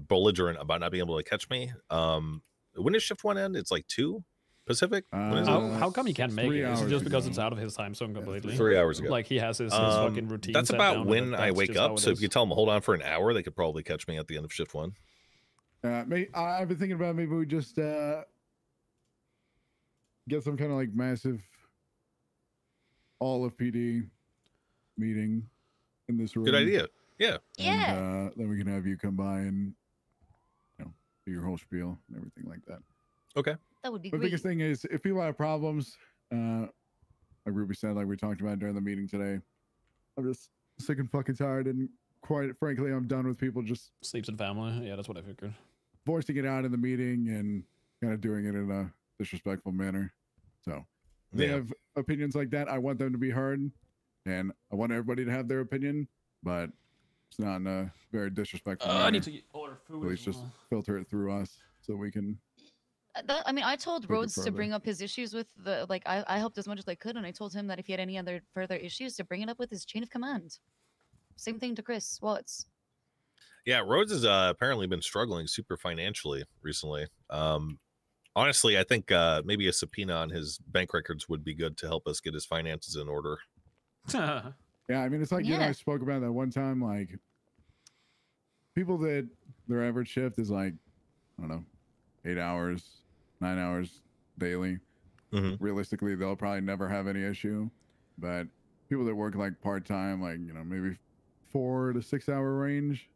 belligerent about not being able to catch me. When does shift 1 end? It's like 2 Pacific. When is it? How come he can't make 3 it? Is it hours just because ago. it's out of his time zone completely? 3 hours ago. Like he has his fucking routine. That's set about down, when but I that's wake just how up. it So if is. you tell them hold on for an hour, they could probably catch me at the end of shift 1. I've been thinking about maybe we just get some kind of like massive all of PD meeting in this room. Good idea. Yeah. Yeah. And, then we can have you come by and, you know, do your whole spiel and everything like that. Okay. That would be The great. biggest thing is if people have problems, like Ruby said, like we talked about during the meeting today, I'm just sick and fucking tired, and quite frankly, I'm done with people just Sleeps in family. Yeah, that's what I figured. voicing it out in the meeting and kind of doing it in a disrespectful manner. So if they Yeah. have opinions like that, I want them to be heard, and I want everybody to have their opinion, but it's not in a very disrespectful manner. I need to order food. Please just filter it through us so we can. I mean, I told Take it Rhodes to further. bring up his issues with the like. I helped as much as I could, and I told him that if he had any other further issues, to bring it up with his chain of command. Same thing to Chris Watts. Yeah, Rhodes has apparently been struggling super financially recently. Honestly, I think maybe a subpoena on his bank records would be good to help us get his finances in order. Yeah, I mean, it's like you and Yeah. I spoke about that one time. Like, people that their average shift is like, I don't know, 8 hours, 9 hours daily. Mhm. Realistically, they'll probably never have any issue. But people that work like part time, like, you know, maybe 4 to 6 hour range,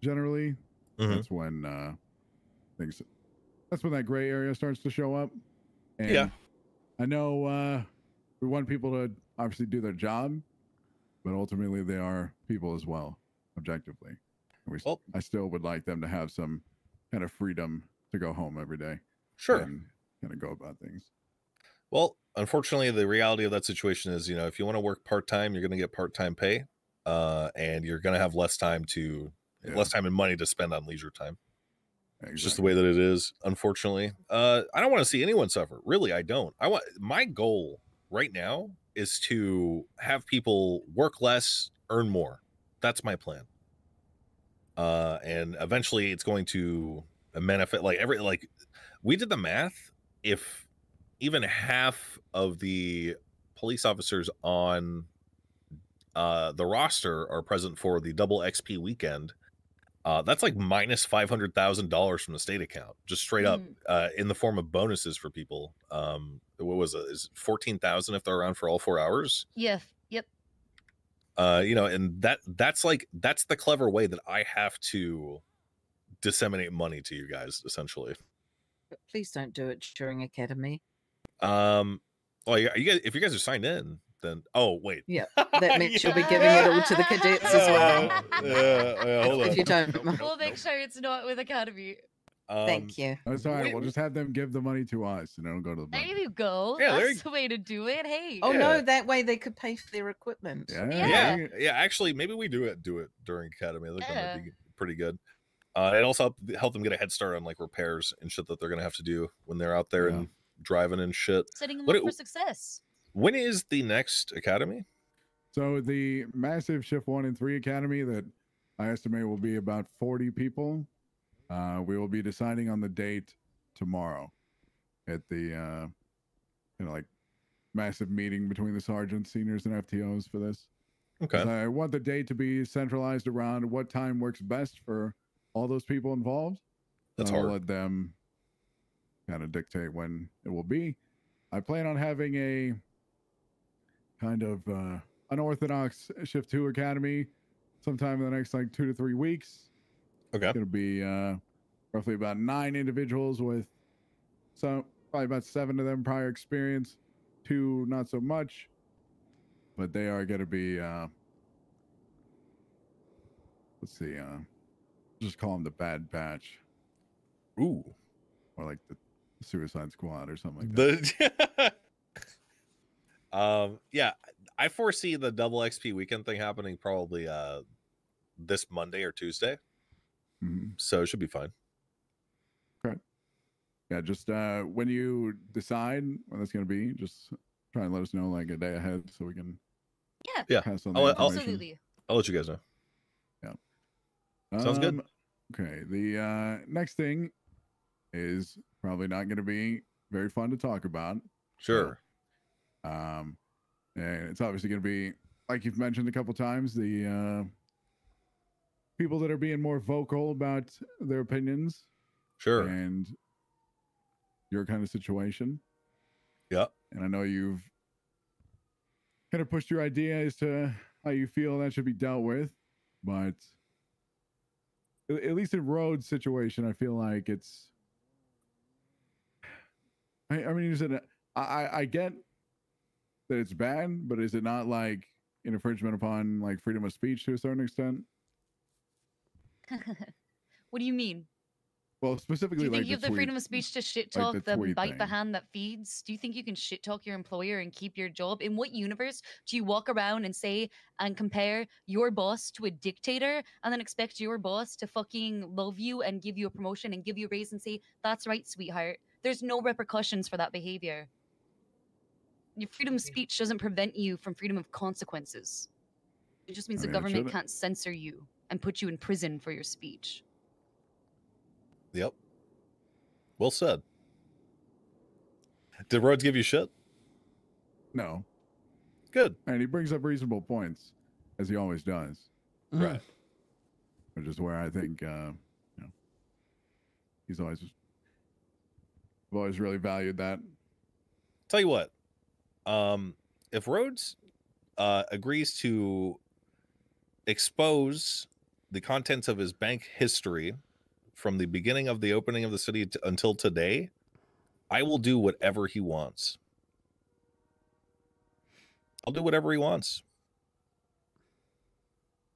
generally, Mhm. that's when things. That's when that gray area starts to show up. And Yeah. I know we want people to obviously do their job, but ultimately they are people as well, objectively. And Well- I still would like them to have some kind of freedom to go home every day Sure. and kind of go about things. Well, unfortunately, the reality of that situation is, you know, if you want to work part time, you're going to get part time pay, and you're going to have less time and money to spend on leisure time. It's just the way that it is, unfortunately. I don't want to see anyone suffer. Really, I don't. My goal right now is to have people work less, earn more. That's my plan. And eventually it's going to manifest like we did the math. If even half of the police officers on the roster are present for the double XP weekend, that's like minus $500,000 from the state account, just straight up, in the form of bonuses for people. What was it? Is 14,000 if they're around for all 4 hours? Yeah. Yep. You know, and that's the clever way that I have to disseminate money to you guys, essentially. But please don't do it during academy. Well, you guys, if you guys are signed in, then wait. Yeah, that means you'll be giving it all to the cadets as well. Yeah, hold on. If you don't, We'll make sure it's not with Academy. thank you. That's all right. We'll just have them give the money to us and it'll go to the There budget. you go. Yeah, there That's the way to do it. Hey. Oh Yeah. no, that way they could pay for their equipment. Yeah. Actually, maybe we do it during academy. I think that might be pretty good. It also help them get a head start on like repairs and shit that they're gonna have to do when they're out there and driving and shit. Setting them What up it- for success. When is the next academy? So the massive Shift 1 and 3 Academy that I estimate will be about 40 people. We will be deciding on the date tomorrow at the like massive meeting between the sergeants, seniors, and FTOs for this. Okay. 'Cause I want the date to be centralized around what time works best for all those people involved. That's I'll hard. let them kind of dictate when it will be. I plan on having a kind of unorthodox Shift 2 Academy sometime in the next like 2 to 3 weeks. Okay. It's going to be roughly about 9 individuals with probably about 7 of them prior experience, 2 not so much, but they are going to be let's see, just call them the Bad Batch. Ooh. Or like the Suicide Squad or something like that. Yeah, I foresee the double XP weekend thing happening probably this Monday or Tuesday. Mhm. So it should be fine. Okay. yeah, just when you decide when that's going to be, just try and let us know like a day ahead so we can Yeah, pass on the I'll- information. absolutely. I'll let you guys know. Sounds good. Okay, the next thing is probably not going to be very fun to talk about. Sure. And it's obviously going to be, like you've mentioned a couple times, the people that are being more vocal about their opinions Sure. and your kind of situation. Yeah. And I know you've kind of pushed your idea as to how you feel that should be dealt with, but at least in Rhodes' situation, I feel like it's. I mean, is it? I get that it's bad, but is it not like an infringement upon like freedom of speech to a certain extent? What do you mean? Well, Do specifically, you think like you have the freedom of speech to shit like talk the the tweet bite the thing. hand that feeds? Do you think you can shit talk your employer and keep your job? In what universe do you walk around and say and compare your boss to a dictator and then expect your boss to fucking love you and give you a promotion and give you a raise and say, "That's right, sweetheart"? There's no repercussions for that behavior. Your freedom of speech doesn't prevent you from freedom of consequences. It just means I the mean, it government shouldn't. can't censor you and put you in prison for your speech. Yep. Well said. Did Rhodes give you shit? No. Good. And he brings up reasonable points, as he always does. Right. Which is where I think, he's always, I've always really valued that. Tell you what, if Rhodes agrees to expose the contents of his bank history from the beginning of the opening of the city until today, I will do whatever he wants. I'll do whatever he wants.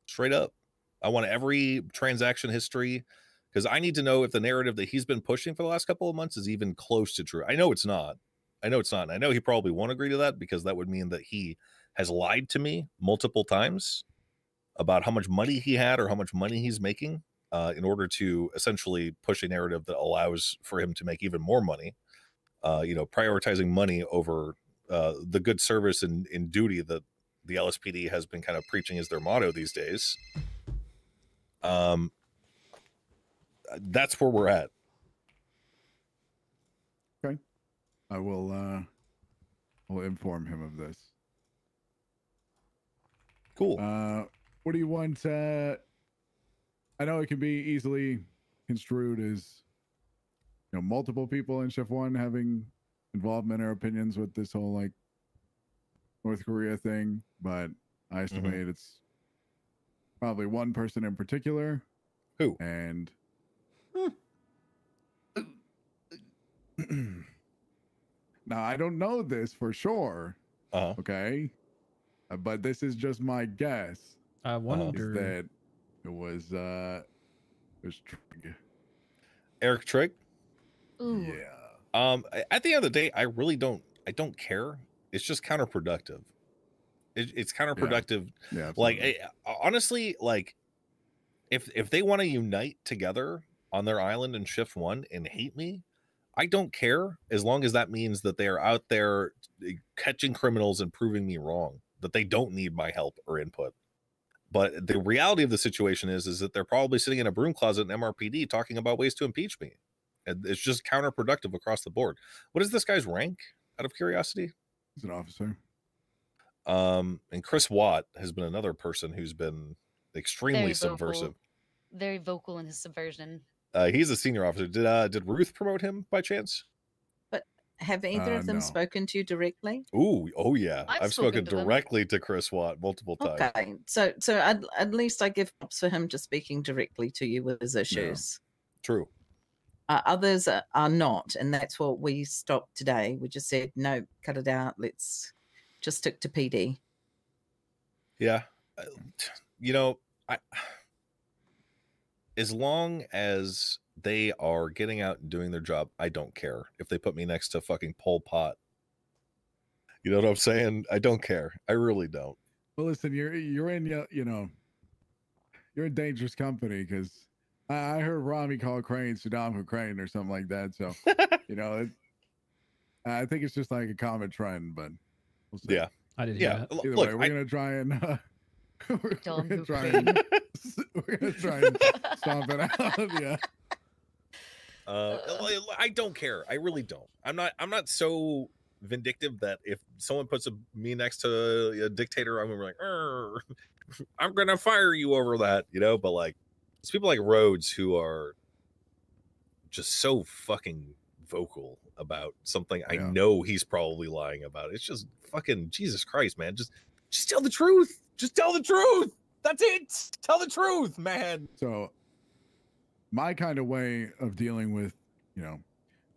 Straight up. I want every transaction history because I need to know if the narrative that he's been pushing for the last couple of months is even close to true. I know it's not. And I know he probably won't agree to that because that would mean that he has lied to me multiple times about how much money he had or how much money he's making in order to essentially push a narrative that allows for him to make even more money. Prioritizing money over the good service and duty that the LSPD has been kind of preaching as their motto these days. That's where we're at. Okay. I will inform him of this. Cool. What do you want? I know it can be easily construed as, multiple people in Shift 1 having involvement or opinions with this whole like North Korea thing, but I estimate it's probably one person in particular. Who? And now I don't know this for sure. Okay. But this is just my guess. I wonder is that it was Trig. Eric Trigg? Ooh. Yeah. At the end of the day, I don't care. It's just counterproductive. It's counterproductive. Yeah. Like, honestly, like if they want to unite together on their island in Shift 1 and hate me, I don't care as long as that means that they are out there catching criminals and proving me wrong, that they don't need my help or input. But the reality of the situation is that they're probably sitting in a broom closet in MRPD talking about ways to impeach me. And it's just counterproductive across the board. What is this guy's rank, out of curiosity? He's an officer. And Chris Watt has been another person who's been extremely Very subversive. vocal. Very vocal in his subversion. He's a senior officer. Did Ruth promote him by chance? But have either of them no. spoken to you directly? Ooh, oh yeah. I've spoken spoken to them. directly to Chris Watt multiple times. Okay, so at least I give props for him just speaking directly to you with his issues. True. Others are not, and that's what we stopped today. We just said, no, cut it out. Let's just stick to PD. Yeah. As long as they are getting out and doing their job, I don't care if they put me next to fucking Pol Pot. You know what I'm saying? I don't care. I really don't. Well, listen, you're in, you're in dangerous company because I heard Rami call Crane Saddam Hussein or something like that. So, I think it's just like a common trend, but we'll see. Yeah. I did hear that. Either Look, way, we're gonna try and we're Saddam gonna try Hussein. and we're gonna try and stomp it out. Yeah. I don't care. I really don't. I'm not so vindictive that if someone puts me next to a dictator, I'm gonna be like, "Arr, I'm gonna fire you over that, But like, it's people like Rhodes who are just so fucking vocal about something I know he's probably lying about. It's just fucking Jesus Christ, man. Just tell the truth. Just tell the truth. That's it. Tell the truth, man. So my kind of way of dealing with,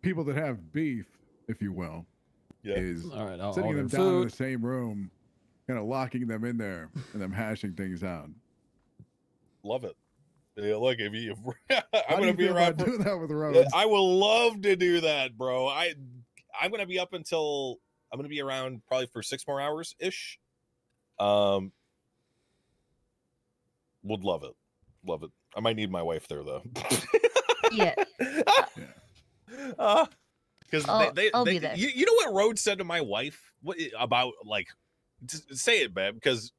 people that have beef, if you will, is All right, I'll sitting them order down in food. the same room, kind of locking them in there and them hashing things out. Love it. Yeah, look, if you, I'm How do gonna you be feel around. about doing that with Rhodes? I will love to do that, bro. I'm gonna be up until I'm gonna be around probably for 6 more hours ish. Would love it. I might need my wife there though. Yeah. Because I'll be there. You know what Rhodes said to my wife? What about like? Just say it, man, because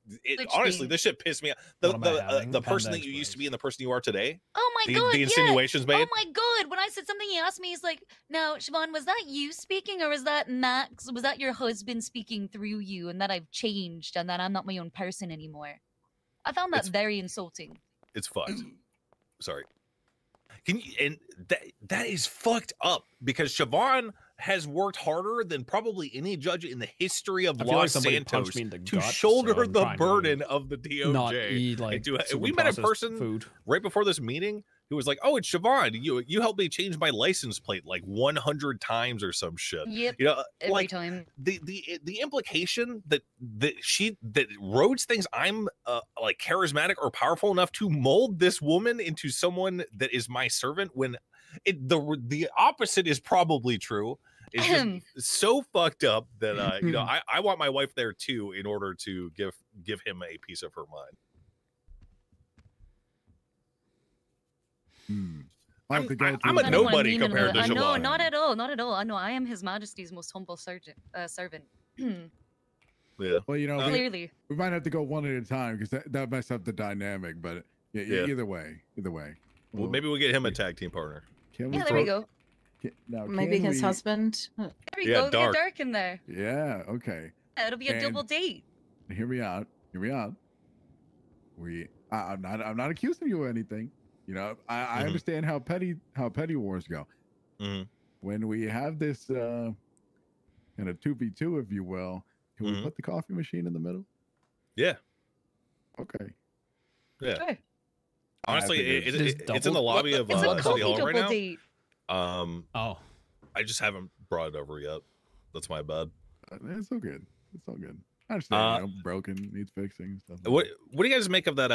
honestly, thing? this shit pissed me off. What am I having? The person Panda that you used to Express. be and the person you are today. Oh my The god! insinuations yeah. made. Oh my god! When I said something, he asked me. He's like, "Now, Siobhan, was that you speaking, or was that Max? Was that your husband speaking through you, and that I've changed, and that I'm not my own person anymore?" I found that very insulting. It's fucked. Sorry. Can you, and that is fucked up because Siobhan has worked harder than probably any judge in the history of I feel like Los somebody Santos punched me in the to gut, shoulder so I'm the trying to burden of the DOJ. Not eat like and super we met a processed person food. right before this meeting who was like, "Oh, it's Siobhan. You helped me change my license plate like 100 times or some shit." Yep. Every like time. the implication that Rhodes thinks I'm like charismatic or powerful enough to mold this woman into someone that is my servant when the opposite is probably true. It's just so fucked up that I want my wife there too in order to give him a piece of her mind. I have to go I'm through a that. nobody compared to No, Siobhan. not at all. Not at all. I know I am His Majesty's most humble servant. Yeah. Well, Clearly. we might have to go one at a time because that messed up the dynamic. But Yeah. either way. Well, maybe we'll get him a tag team partner. Can Yeah, there we go. Now, Maybe can his we- husband. There we Yeah, go. dark. Get dark in there. Yeah. Okay. Yeah, it'll be a And- double date. Hear me out. I'm not accusing you of anything. I Mhm. understand how petty wars go. Mhm. When we have this kind of 2v2, if you will, can we Mhm. put the coffee machine in the middle? Yeah. Okay. Yeah. Sure. Honestly, figured it's in the lobby of It's a City coffee Hall double right now. date. Oh, I just haven't brought it over yet. That's my bad. It's all good. I understand. Broken, needs fixing, stuff. like What do you guys make of that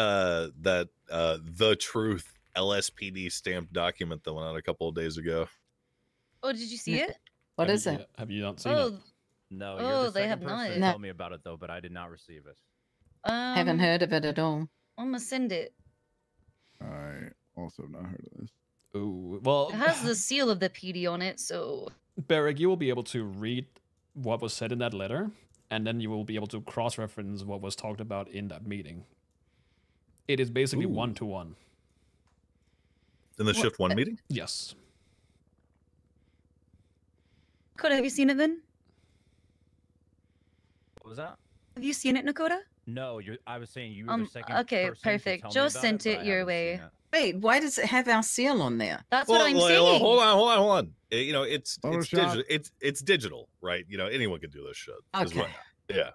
the truth LSPD stamped document that went out a couple of days ago? Oh, did you see it? What have is you, it? Have you not seen Oh, it? No, Oh, you're the they second have person not. to No. tell me about it though, but I did not receive it. Haven't heard of it at all. I'm gonna send it. I also have not heard of this. Ooh, well, It has the seal of the PD on it, so Beric, you will be able to read what was said in that letter, and then you will be able to cross-reference what was talked about in that meeting. It is basically Ooh. 1-to-1. In the Shift 1 meeting? Yes. Nakota, have you seen it then? What was that? Have you seen it, Nakota? No, I was saying you were the second. Okay, person to perfect. tell me Joe about sent but it I your haven't way. seen it. Wait, why does it have our seal on there? That's what I'm saying. Hold on. It's Photoshop. digital. It's digital, right? Anyone can do this shit. is what- Okay. yeah.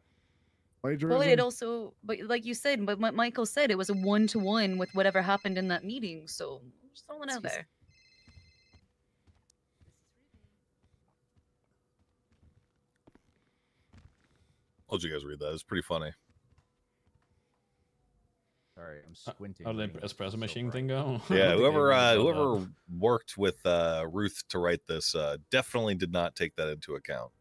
Plagiarism. Well, it also, but like you said, but what Michael said, it was a 1-to-1 with whatever happened in that meeting. So just throwing it out there. I'll let you guys read that. It's pretty funny. Sorry, I'm squinting. How did reading the it. It's espresso so machine bright. thing go? Yeah, whoever They whoever worked with Ruth to write this definitely did not take that into account.